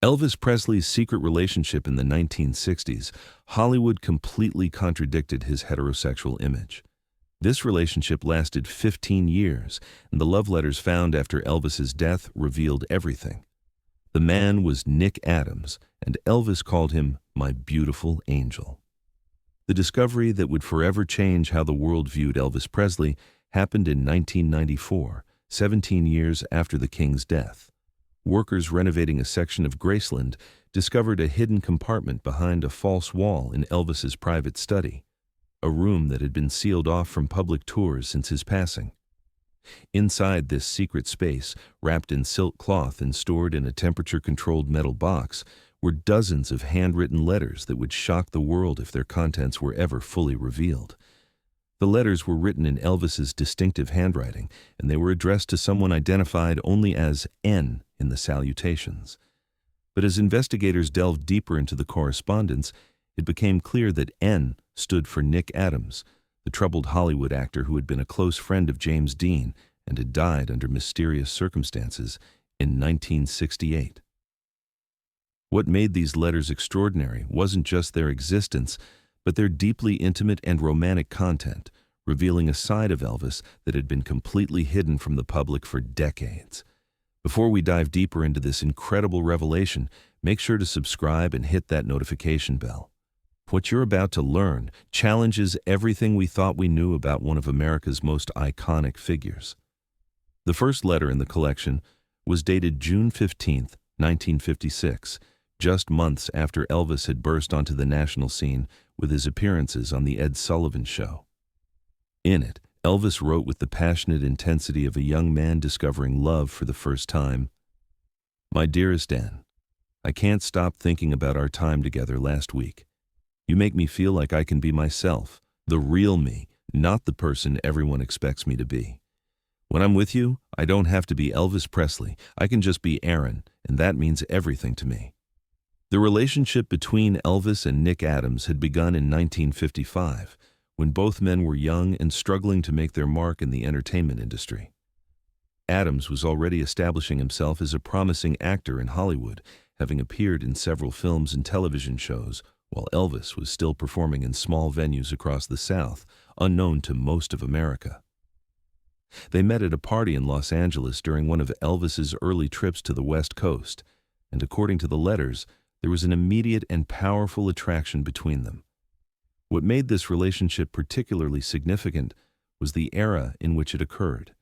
Elvis Presley's secret relationship in the 1960s, Hollywood completely contradicted his heterosexual image. This relationship lasted 15 years, and the love letters found after Elvis's death revealed everything. The man was Nick Adams, and Elvis called him "my beautiful angel." The discovery that would forever change how the world viewed Elvis Presley happened in 1994, 17 years after the King's death. Workers renovating a section of Graceland discovered a hidden compartment behind a false wall in Elvis's private study, a room that had been sealed off from public tours since his passing. Inside this secret space, wrapped in silk cloth and stored in a temperature-controlled metal box, were dozens of handwritten letters that would shock the world if their contents were ever fully revealed. The letters were written in Elvis's distinctive handwriting, and they were addressed to someone identified only as N in the salutations. But as investigators delved deeper into the correspondence, it became clear that N stood for Nick Adams, the troubled Hollywood actor who had been a close friend of James Dean and had died under mysterious circumstances in 1968. What made these letters extraordinary wasn't just their existence, but their deeply intimate and romantic content, revealing a side of Elvis that had been completely hidden from the public for decades. Before we dive deeper into this incredible revelation, make sure to subscribe and hit that notification bell. What you're about to learn challenges everything we thought we knew about one of America's most iconic figures. The first letter in the collection was dated June 15, 1956, just months after Elvis had burst onto the national scene with his appearances on The Ed Sullivan Show. In it, Elvis wrote with the passionate intensity of a young man discovering love for the first time. "My dearest Ann, I can't stop thinking about our time together last week. You make me feel like I can be myself, the real me, not the person everyone expects me to be. When I'm with you, I don't have to be Elvis Presley. I can just be Aaron, and that means everything to me." The relationship between Elvis and Nick Adams had begun in 1955, when both men were young and struggling to make their mark in the entertainment industry. Adams was already establishing himself as a promising actor in Hollywood, having appeared in several films and television shows, while Elvis was still performing in small venues across the South, unknown to most of America. They met at a party in Los Angeles during one of Elvis's early trips to the West Coast, and according to the letters, there was an immediate and powerful attraction between them. What made this relationship particularly significant was the era in which it occurred.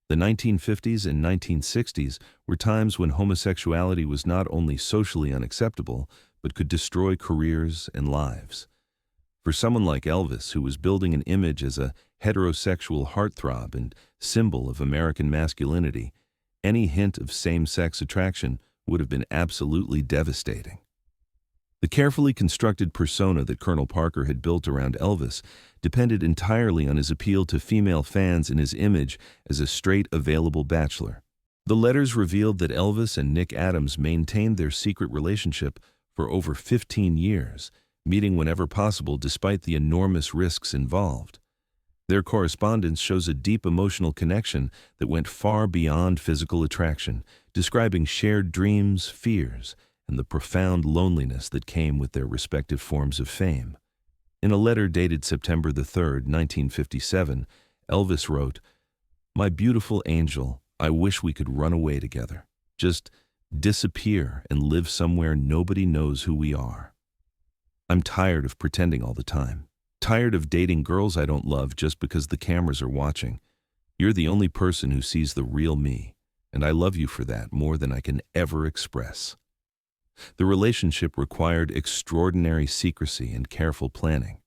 The 1950s and 1960s were times when homosexuality was not only socially unacceptable, but could destroy careers and lives. For someone like Elvis, who was building an image as a heterosexual heartthrob and symbol of American masculinity, any hint of same-sex attraction would have been absolutely devastating. The carefully constructed persona that Colonel Parker had built around Elvis depended entirely on his appeal to female fans and his image as a straight, available bachelor. The letters revealed that Elvis and Nick Adams maintained their secret relationship for over 15 years, meeting whenever possible despite the enormous risks involved. Their correspondence shows a deep emotional connection that went far beyond physical attraction, describing shared dreams, fears, and the profound loneliness that came with their respective forms of fame. In a letter dated September 3, 1957, Elvis wrote, "My beautiful angel, I wish we could run away together. Just disappear and live somewhere nobody knows who we are. I'm tired of pretending all the time. Tired of dating girls I don't love just because the cameras are watching. You're the only person who sees the real me, and I love you for that more than I can ever express." The relationship required extraordinary secrecy and careful planning.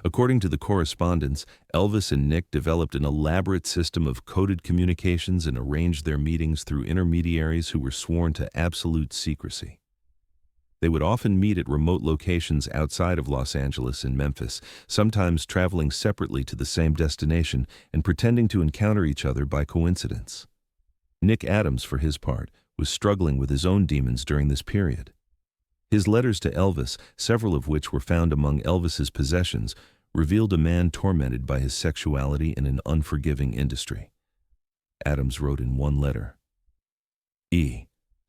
According to the correspondence, Elvis and Nick developed an elaborate system of coded communications and arranged their meetings through intermediaries who were sworn to absolute secrecy. They would often meet at remote locations outside of Los Angeles and Memphis, sometimes traveling separately to the same destination and pretending to encounter each other by coincidence. Nick Adams, for his part, was struggling with his own demons during this period. His letters to Elvis, several of which were found among Elvis's possessions, revealed a man tormented by his sexuality in an unforgiving industry. Adams wrote in one letter,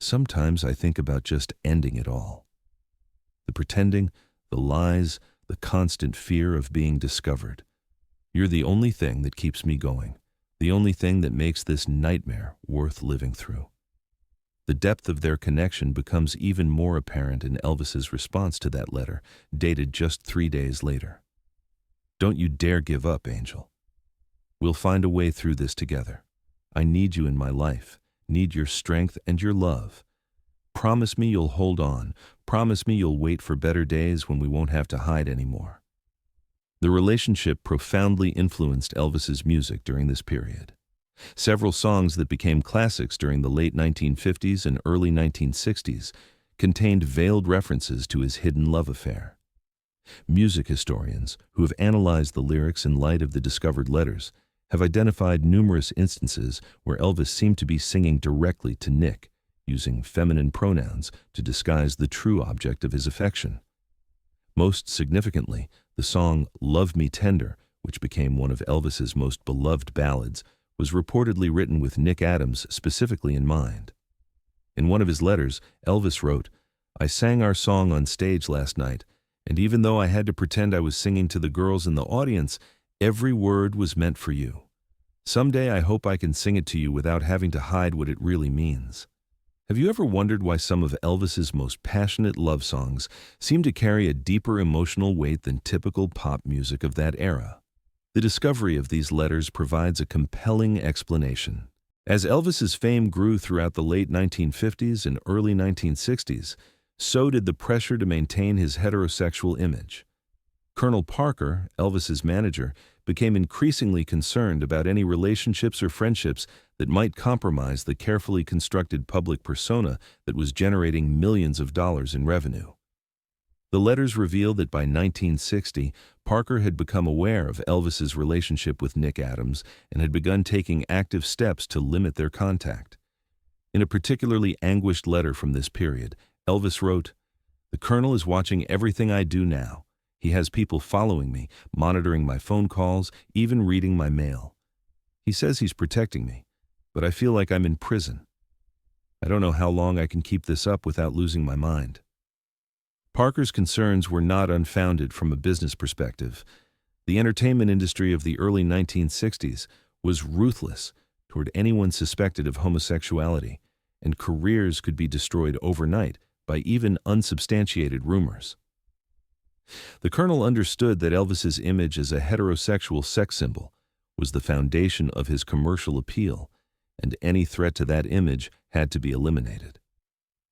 Sometimes I think about just ending it all. The pretending, the lies, the constant fear of being discovered. You're the only thing that keeps me going, the only thing that makes this nightmare worth living through. The depth of their connection becomes even more apparent in Elvis's response to that letter, dated just 3 days later. Don't you dare give up, Angel. We'll find a way through this together. I need you in my life, need your strength and your love. Promise me you'll hold on. Promise me you'll wait for better days when we won't have to hide anymore. The relationship profoundly influenced Elvis's music during this period. Several songs that became classics during the late 1950s and early 1960s contained veiled references to his hidden love affair. Music historians, who have analyzed the lyrics in light of the discovered letters, have identified numerous instances where Elvis seemed to be singing directly to Nick, using feminine pronouns to disguise the true object of his affection. Most significantly, the song "Love Me Tender," which became one of Elvis's most beloved ballads, was reportedly written with Nick Adams specifically in mind. In one of his letters, Elvis wrote, "I sang our song on stage last night, and even though I had to pretend I was singing to the girls in the audience, every word was meant for you. Someday I hope I can sing it to you without having to hide what it really means." Have you ever wondered why some of Elvis's most passionate love songs seem to carry a deeper emotional weight than typical pop music of that era? The discovery of these letters provides a compelling explanation. As Elvis's fame grew throughout the late 1950s and early 1960s, so did the pressure to maintain his heterosexual image. Colonel Parker, Elvis's manager, became increasingly concerned about any relationships or friendships that might compromise the carefully constructed public persona that was generating millions of dollars in revenue. The letters reveal that by 1960, Parker had become aware of Elvis's relationship with Nick Adams and had begun taking active steps to limit their contact. In a particularly anguished letter from this period, Elvis wrote, "The Colonel is watching everything I do now. He has people following me, monitoring my phone calls, even reading my mail. He says he's protecting me, but I feel like I'm in prison. I don't know how long I can keep this up without losing my mind." Parker's concerns were not unfounded from a business perspective. The entertainment industry of the early 1960s was ruthless toward anyone suspected of homosexuality, and careers could be destroyed overnight by even unsubstantiated rumors. The Colonel understood that Elvis's image as a heterosexual sex symbol was the foundation of his commercial appeal, and any threat to that image had to be eliminated.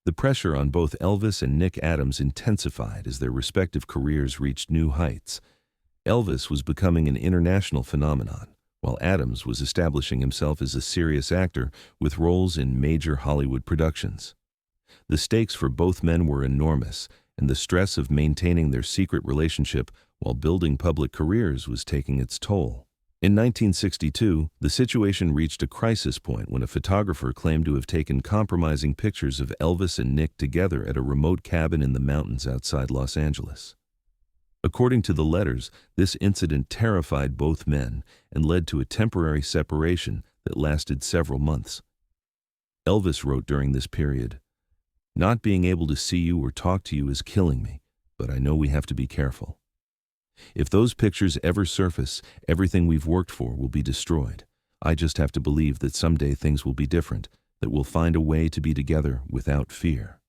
The pressure on both Elvis and Nick Adams intensified as their respective careers reached new heights. Elvis was becoming an international phenomenon, while Adams was establishing himself as a serious actor with roles in major Hollywood productions. The stakes for both men were enormous, and the stress of maintaining their secret relationship while building public careers was taking its toll. In 1962, the situation reached a crisis point when a photographer claimed to have taken compromising pictures of Elvis and Nick together at a remote cabin in the mountains outside Los Angeles. According to the letters, this incident terrified both men and led to a temporary separation that lasted several months. Elvis wrote during this period, "Not being able to see you or talk to you is killing me, but I know we have to be careful. If those pictures ever surface, everything we've worked for will be destroyed. I just have to believe that someday things will be different, that we'll find a way to be together without fear."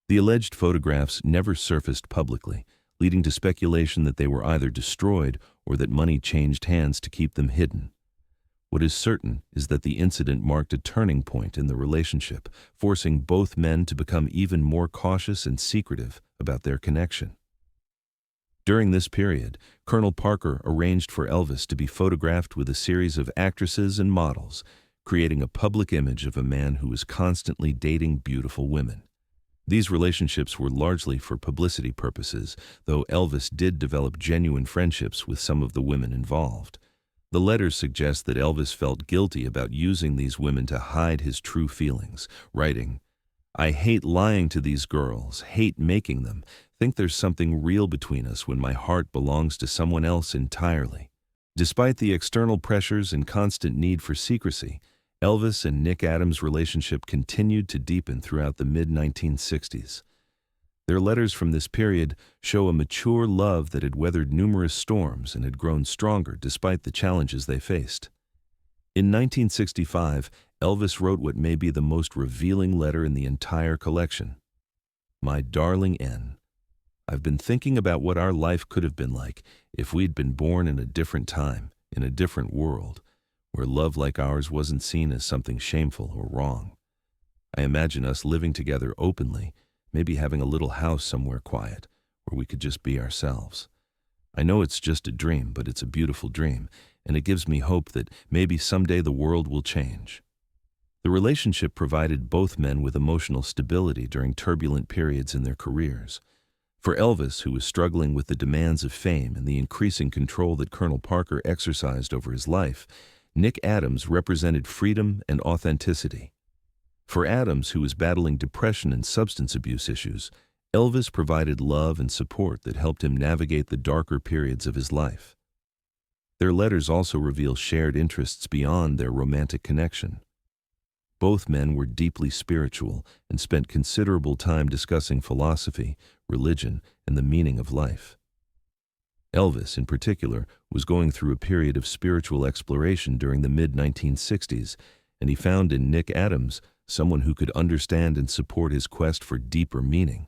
The alleged photographs never surfaced publicly, leading to speculation that they were either destroyed or that money changed hands to keep them hidden. What is certain is that the incident marked a turning point in the relationship, forcing both men to become even more cautious and secretive about their connection. During this period, Colonel Parker arranged for Elvis to be photographed with a series of actresses and models, creating a public image of a man who was constantly dating beautiful women. These relationships were largely for publicity purposes, though Elvis did develop genuine friendships with some of the women involved. The letters suggest that Elvis felt guilty about using these women to hide his true feelings, writing, "I hate lying to these girls, hate making them, think there's something real between us when my heart belongs to someone else entirely." Despite the external pressures and constant need for secrecy, Elvis and Nick Adams' relationship continued to deepen throughout the mid-1960s. Their letters from this period show a mature love that had weathered numerous storms and had grown stronger despite the challenges they faced. In 1965, Elvis wrote what may be the most revealing letter in the entire collection. "My darling N, I've been thinking about what our life could have been like if we'd been born in a different time, in a different world, where love like ours wasn't seen as something shameful or wrong. I imagine us living together openly, maybe having a little house somewhere quiet, where we could just be ourselves. I know it's just a dream, but it's a beautiful dream, and it gives me hope that maybe someday the world will change." The relationship provided both men with emotional stability during turbulent periods in their careers. For Elvis, who was struggling with the demands of fame and the increasing control that Colonel Parker exercised over his life, Nick Adams represented freedom and authenticity. For Adams, who was battling depression and substance abuse issues, Elvis provided love and support that helped him navigate the darker periods of his life. Their letters also reveal shared interests beyond their romantic connection. Both men were deeply spiritual and spent considerable time discussing philosophy, religion, and the meaning of life. Elvis, in particular, was going through a period of spiritual exploration during the mid-1960s, and he found in Nick Adams someone who could understand and support his quest for deeper meaning.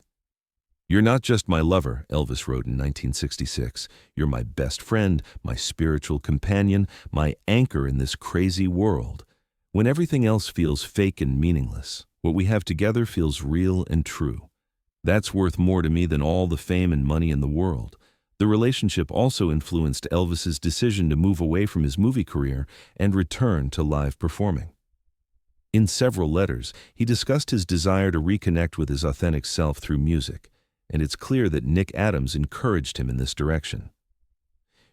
"You're not just my lover," Elvis wrote in 1966. "You're my best friend, my spiritual companion, my anchor in this crazy world. When everything else feels fake and meaningless, what we have together feels real and true. That's worth more to me than all the fame and money in the world." The relationship also influenced Elvis's decision to move away from his movie career and return to live performing. In several letters, he discussed his desire to reconnect with his authentic self through music, and it's clear that Nick Adams encouraged him in this direction.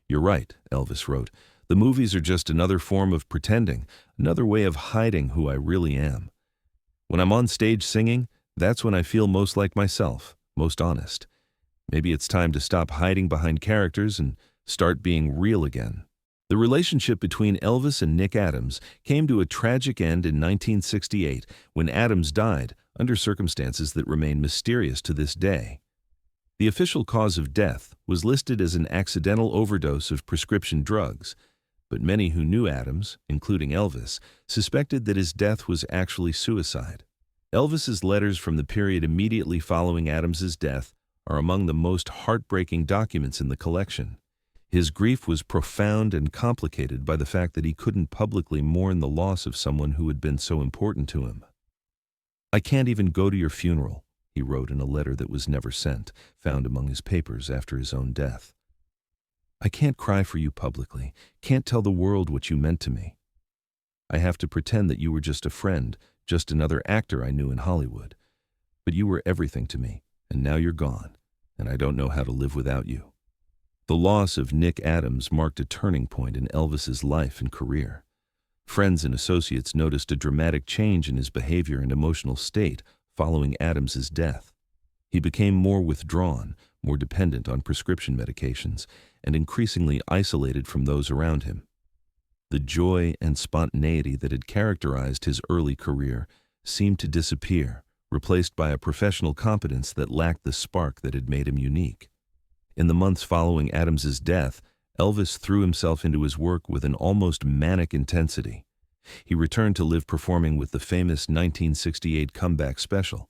"You're right," Elvis wrote. "The movies are just another form of pretending, another way of hiding who I really am. When I'm on stage singing, that's when I feel most like myself, most honest. Maybe it's time to stop hiding behind characters and start being real again." The relationship between Elvis and Nick Adams came to a tragic end in 1968 when Adams died under circumstances that remain mysterious to this day. The official cause of death was listed as an accidental overdose of prescription drugs, but many who knew Adams, including Elvis, suspected that his death was actually suicide. Elvis's letters from the period immediately following Adams's death are among the most heartbreaking documents in the collection. His grief was profound and complicated by the fact that he couldn't publicly mourn the loss of someone who had been so important to him. "I can't even go to your funeral," he wrote in a letter that was never sent, found among his papers after his own death. "I can't cry for you publicly, can't tell the world what you meant to me. I have to pretend that you were just a friend, just another actor I knew in Hollywood. But you were everything to me, and now you're gone, and I don't know how to live without you." The loss of Nick Adams marked a turning point in Elvis's life and career. Friends and associates noticed a dramatic change in his behavior and emotional state following Adams's death. He became more withdrawn, more dependent on prescription medications, and increasingly isolated from those around him. The joy and spontaneity that had characterized his early career seemed to disappear, replaced by a professional competence that lacked the spark that had made him unique. In the months following Adams's death, Elvis threw himself into his work with an almost manic intensity. He returned to live performing with the famous 1968 comeback special,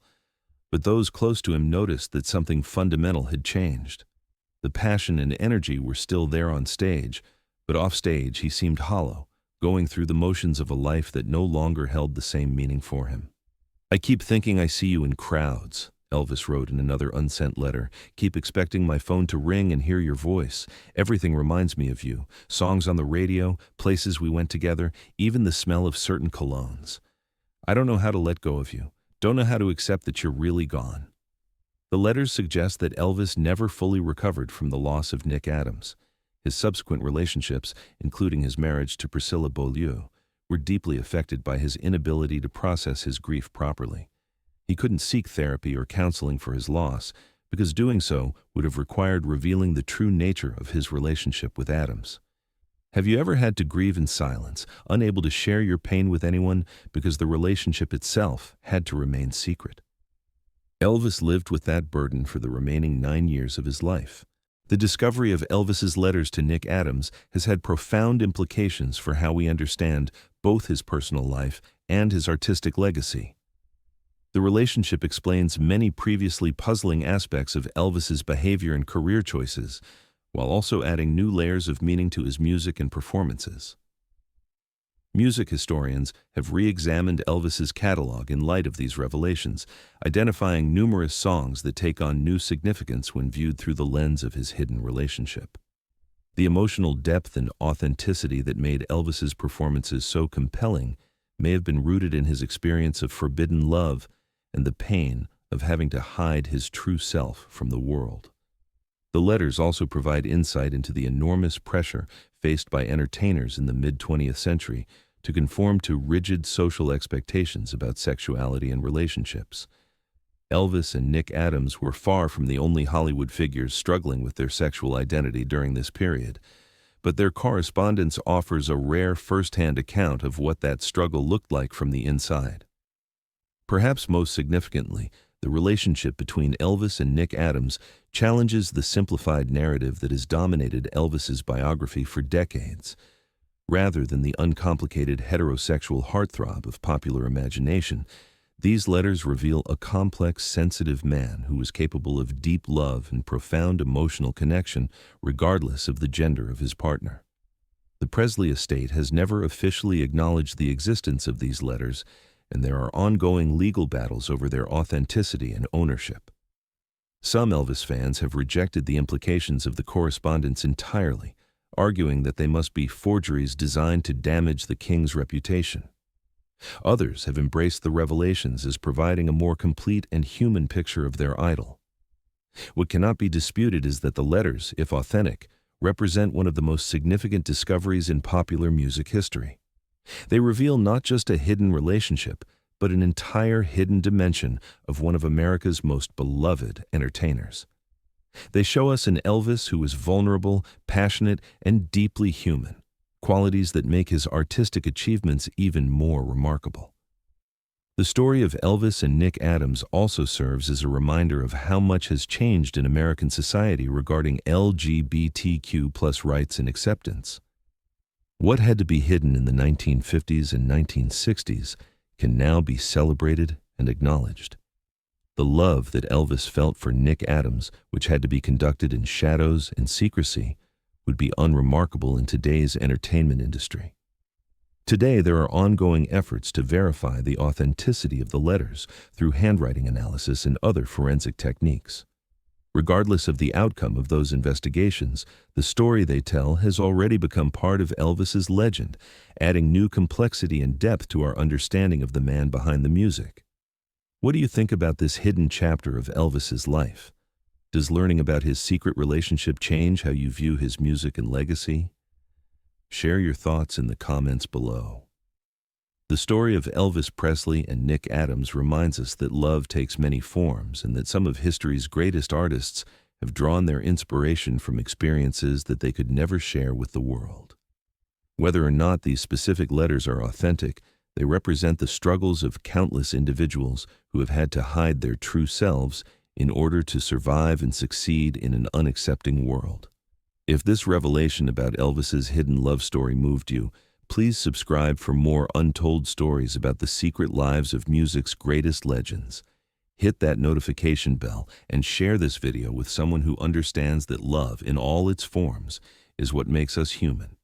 but those close to him noticed that something fundamental had changed. The passion and energy were still there on stage, but off stage he seemed hollow, going through the motions of a life that no longer held the same meaning for him. "I keep thinking I see you in crowds," Elvis wrote in another unsent letter. "Keep expecting my phone to ring and hear your voice. Everything reminds me of you. Songs on the radio, places we went together, even the smell of certain colognes. I don't know how to let go of you. Don't know how to accept that you're really gone." The letters suggest that Elvis never fully recovered from the loss of Nick Adams. His subsequent relationships, including his marriage to Priscilla Beaulieu, were deeply affected by his inability to process his grief properly. He couldn't seek therapy or counseling for his loss, because doing so would have required revealing the true nature of his relationship with Adams. Have you ever had to grieve in silence, unable to share your pain with anyone because the relationship itself had to remain secret? Elvis lived with that burden for the remaining 9 years of his life. The discovery of Elvis's letters to Nick Adams has had profound implications for how we understand both his personal life and his artistic legacy. The relationship explains many previously puzzling aspects of Elvis's behavior and career choices, while also adding new layers of meaning to his music and performances. Music historians have re-examined Elvis's catalog in light of these revelations, identifying numerous songs that take on new significance when viewed through the lens of his hidden relationship. The emotional depth and authenticity that made Elvis's performances so compelling may have been rooted in his experience of forbidden love and the pain of having to hide his true self from the world. The letters also provide insight into the enormous pressure faced by entertainers in the mid-20th century to conform to rigid social expectations about sexuality and relationships. Elvis and Nick Adams were far from the only Hollywood figures struggling with their sexual identity during this period, but their correspondence offers a rare first-hand account of what that struggle looked like from the inside. Perhaps most significantly, the relationship between Elvis and Nick Adams challenges the simplified narrative that has dominated Elvis's biography for decades. Rather than the uncomplicated heterosexual heartthrob of popular imagination, these letters reveal a complex, sensitive man who was capable of deep love and profound emotional connection, regardless of the gender of his partner. The Presley estate has never officially acknowledged the existence of these letters, and there are ongoing legal battles over their authenticity and ownership. Some Elvis fans have rejected the implications of the correspondence entirely, arguing that they must be forgeries designed to damage the king's reputation. Others have embraced the revelations as providing a more complete and human picture of their idol. What cannot be disputed is that the letters, if authentic, represent one of the most significant discoveries in popular music history. They reveal not just a hidden relationship, but an entire hidden dimension of one of America's most beloved entertainers. They show us an Elvis who is vulnerable, passionate, and deeply human, qualities that make his artistic achievements even more remarkable. The story of Elvis and Nick Adams also serves as a reminder of how much has changed in American society regarding LGBTQ+ rights and acceptance. What had to be hidden in the 1950s and 1960s can now be celebrated and acknowledged. The love that Elvis felt for Nick Adams, which had to be conducted in shadows and secrecy, would be unremarkable in today's entertainment industry. Today, there are ongoing efforts to verify the authenticity of the letters through handwriting analysis and other forensic techniques. Regardless of the outcome of those investigations, the story they tell has already become part of Elvis's legend, adding new complexity and depth to our understanding of the man behind the music. What do you think about this hidden chapter of Elvis's life? Does learning about his secret relationship change how you view his music and legacy? Share your thoughts in the comments below. The story of Elvis Presley and Nick Adams reminds us that love takes many forms and that some of history's greatest artists have drawn their inspiration from experiences that they could never share with the world. Whether or not these specific letters are authentic, they represent the struggles of countless individuals who have had to hide their true selves in order to survive and succeed in an unaccepting world. If this revelation about Elvis's hidden love story moved you, please subscribe for more untold stories about the secret lives of music's greatest legends. Hit that notification bell and share this video with someone who understands that love in all its forms is what makes us human.